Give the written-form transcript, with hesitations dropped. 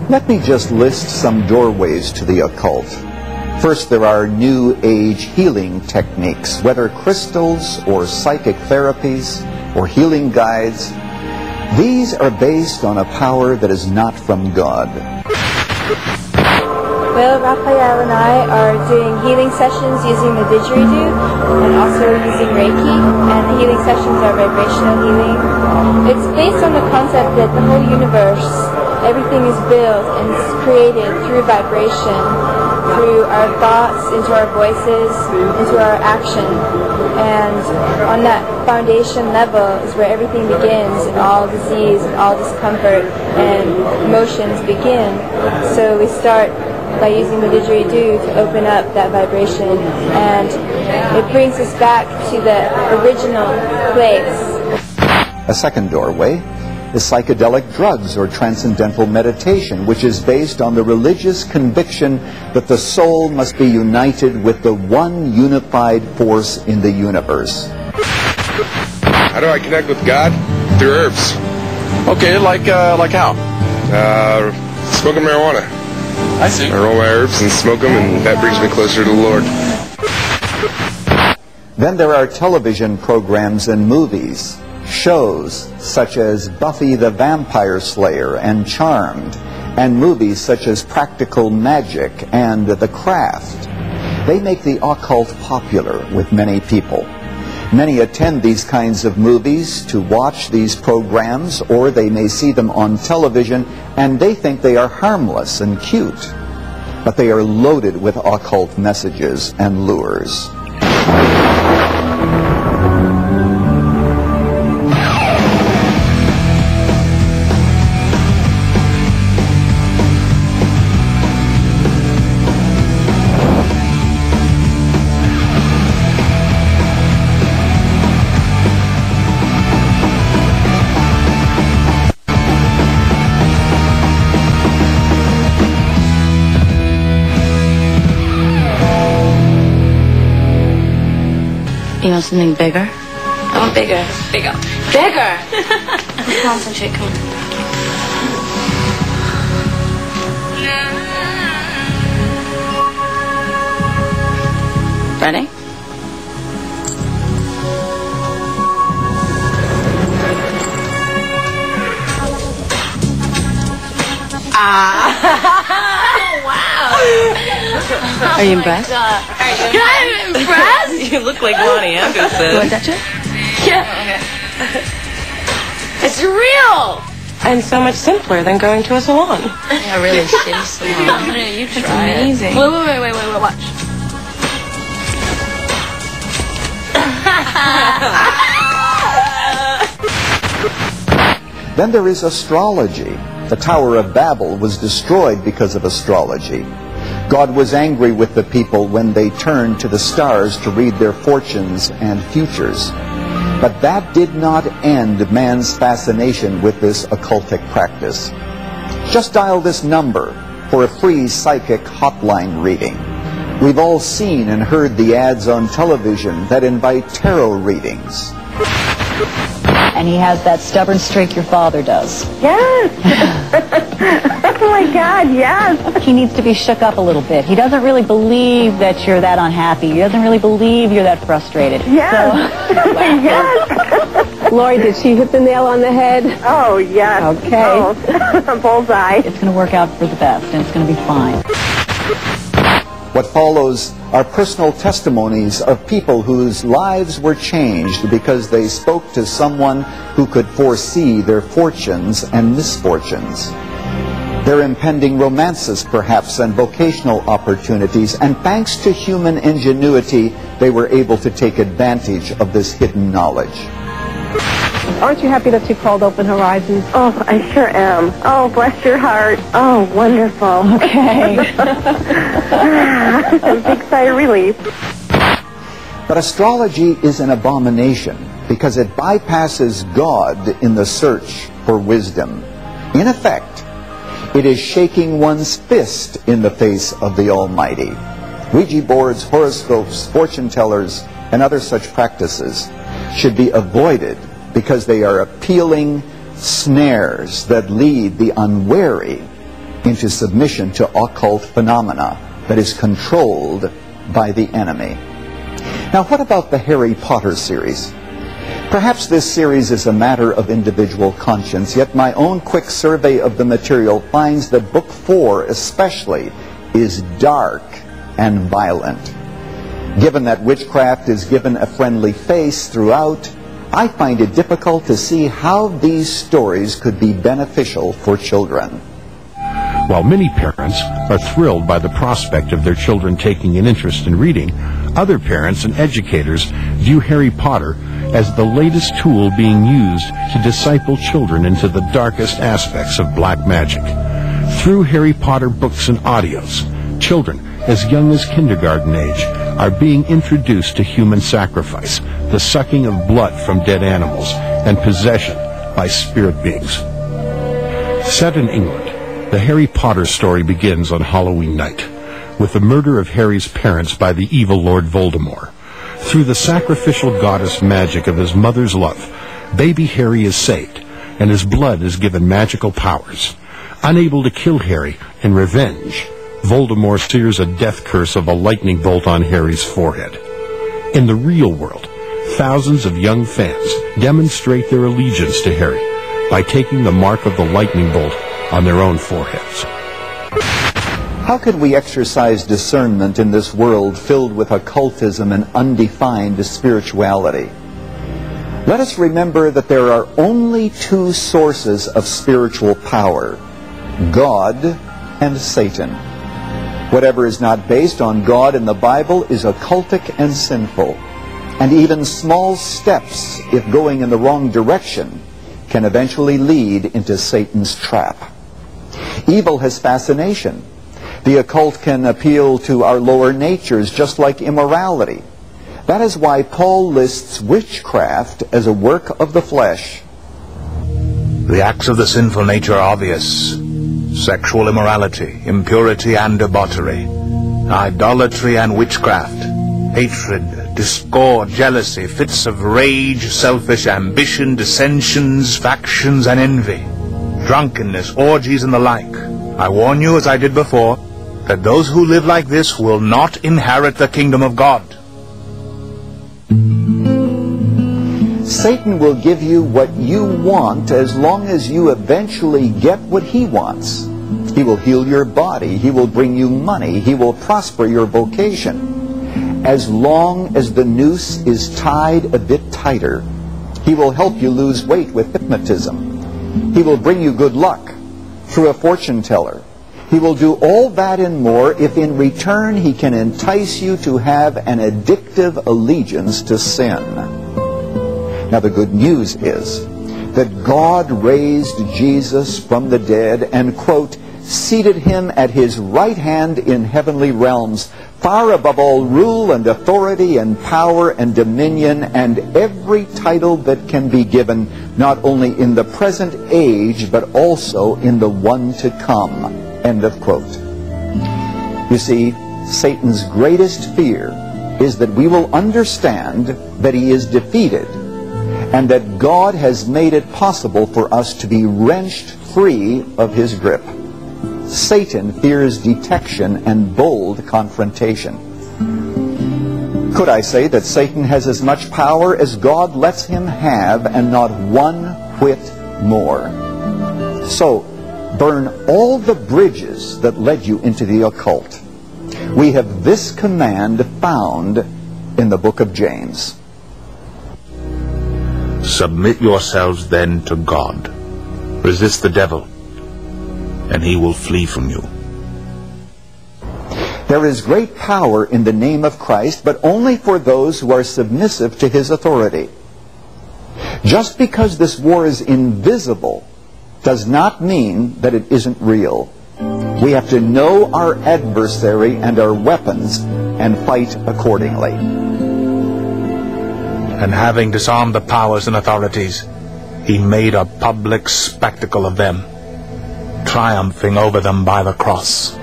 Let me just list some doorways to the occult. First, there are New Age healing techniques, whether crystals or psychic therapies or healing guides. These are based on a power that is not from God. Well, Raphael and I are doing healing sessions using the didgeridoo and also using Reiki, and the healing sessions are vibrational healing. It's based on the concept that the whole universe, everything is built and is created through vibration, through our thoughts, into our voices, into our action. And on that foundation level is where everything begins, and all disease and all discomfort and emotions begin. So we start by using the didgeridoo to open up that vibration, and it brings us back to the original place. A second doorway is psychedelic drugs or transcendental meditation, which is based on the religious conviction that the soul must be united with the one unified force in the universe. How do I connect with God? Through herbs. Okay, like how? Smoking marijuana. I see. I roll my herbs and smoke them, and that brings me closer to the Lord. Then there are television programs and movies, shows such as Buffy the Vampire Slayer and Charmed, and movies such as Practical Magic and The Craft. They make the occult popular with many people. Many attend these kinds of movies to watch these programs, or they may see them on television and they think they are harmless and cute. But they are loaded with occult messages and lures. You want something bigger? I want bigger. Bigger. Bigger! Concentrate, come on. Ready? Wow. Are you impressed? I'm impressed? You look like Lonnie Anderson. You want to touch it? Yeah. Okay. It's real! And so much simpler than going to a salon. Yeah, really shitty salon. You try It's amazing. Wait, watch. Then there is astrology. The Tower of Babel was destroyed because of astrology. God was angry with the people when they turned to the stars to read their fortunes and futures. But that did not end man's fascination with this occultic practice. Just dial this number for a free psychic hotline reading. We've all seen and heard the ads on television that invite tarot readings. And he has that stubborn streak your father does. Yes! Oh my God, yes! He needs to be shook up a little bit. He doesn't really believe that you're that unhappy. He doesn't really believe you're that frustrated. Yes! So, Yes! Lori, did she hit the nail on the head? Oh, yes. Okay. Oh, bullseye. it's going to work out for the best, and it's going to be fine. What follows are personal testimonies of people whose lives were changed because they spoke to someone who could foresee their fortunes and misfortunes. Their impending romances, perhaps, and vocational opportunities, and thanks to human ingenuity, they were able to take advantage of this hidden knowledge. Aren't you happy that you called Open Horizons? Oh, I sure am. Oh, bless your heart. Oh, wonderful. Okay. A big sigh of relief. But astrology is an abomination because it bypasses God in the search for wisdom. In effect, it is shaking one's fist in the face of the Almighty. Ouija boards, horoscopes, fortune tellers, and other such practices should be avoided because they are appealing snares that lead the unwary into submission to occult phenomena that is controlled by the enemy. Now, what about the Harry Potter series? Perhaps this series is a matter of individual conscience, yet my own quick survey of the material finds that Book 4 especially is dark and violent. Given that witchcraft is given a friendly face throughout, I find it difficult to see how these stories could be beneficial for children. While many parents are thrilled by the prospect of their children taking an interest in reading, other parents and educators view Harry Potter as the latest tool being used to disciple children into the darkest aspects of black magic. Through Harry Potter books and audios, children as young as kindergarten age are being introduced to human sacrifice, the sucking of blood from dead animals, and possession by spirit beings. Set in England, the Harry Potter story begins on Halloween night, with the murder of Harry's parents by the evil Lord Voldemort. Through the sacrificial goddess magic of his mother's love, baby Harry is saved, and his blood is given magical powers. Unable to kill Harry in revenge, Voldemort sears a death curse of a lightning bolt on Harry's forehead. In the real world, thousands of young fans demonstrate their allegiance to Harry by taking the mark of the lightning bolt on their own foreheads. How can we exercise discernment in this world filled with occultism and undefined spirituality? Let us remember that there are only two sources of spiritual power: God and Satan. Whatever is not based on God in the Bible is occultic and sinful. And even small steps, if going in the wrong direction, can eventually lead into Satan's trap. Evil has fascination. The occult can appeal to our lower natures, just like immorality. That is why Paul lists witchcraft as a work of the flesh. The acts of the sinful nature are obvious: sexual immorality, impurity and debauchery, idolatry and witchcraft, hatred, discord, jealousy, fits of rage, selfish ambition, dissensions, factions and envy, drunkenness, orgies and the like. I warn you, as I did before, that those who live like this will not inherit the kingdom of God. Satan will give you what you want as long as you eventually get what he wants. He will heal your body. He will bring you money. He will prosper your vocation. As long as the noose is tied a bit tighter, he will help you lose weight with hypnotism. He will bring you good luck through a fortune teller. He will do all that and more if in return he can entice you to have an addictive allegiance to sin. Now the good news is that God raised Jesus from the dead and, quote, seated him at his right hand in heavenly realms, far above all rule and authority and power and dominion and every title that can be given, not only in the present age but also in the one to come. End of quote. You see, Satan's greatest fear is that we will understand that he is defeated and that God has made it possible for us to be wrenched free of his grip. Satan fears detection and bold confrontation. Could I say that Satan has as much power as God lets him have, and not one whit more? So, burn all the bridges that led you into the occult. We have this command found in the book of James. Submit yourselves then to God. Resist the devil, and he will flee from you. There is great power in the name of Christ, but only for those who are submissive to his authority. Just because this war is invisible does not mean that it isn't real. We have to know our adversary and our weapons and fight accordingly. And having disarmed the powers and authorities, he made a public spectacle of them, triumphing over them by the cross.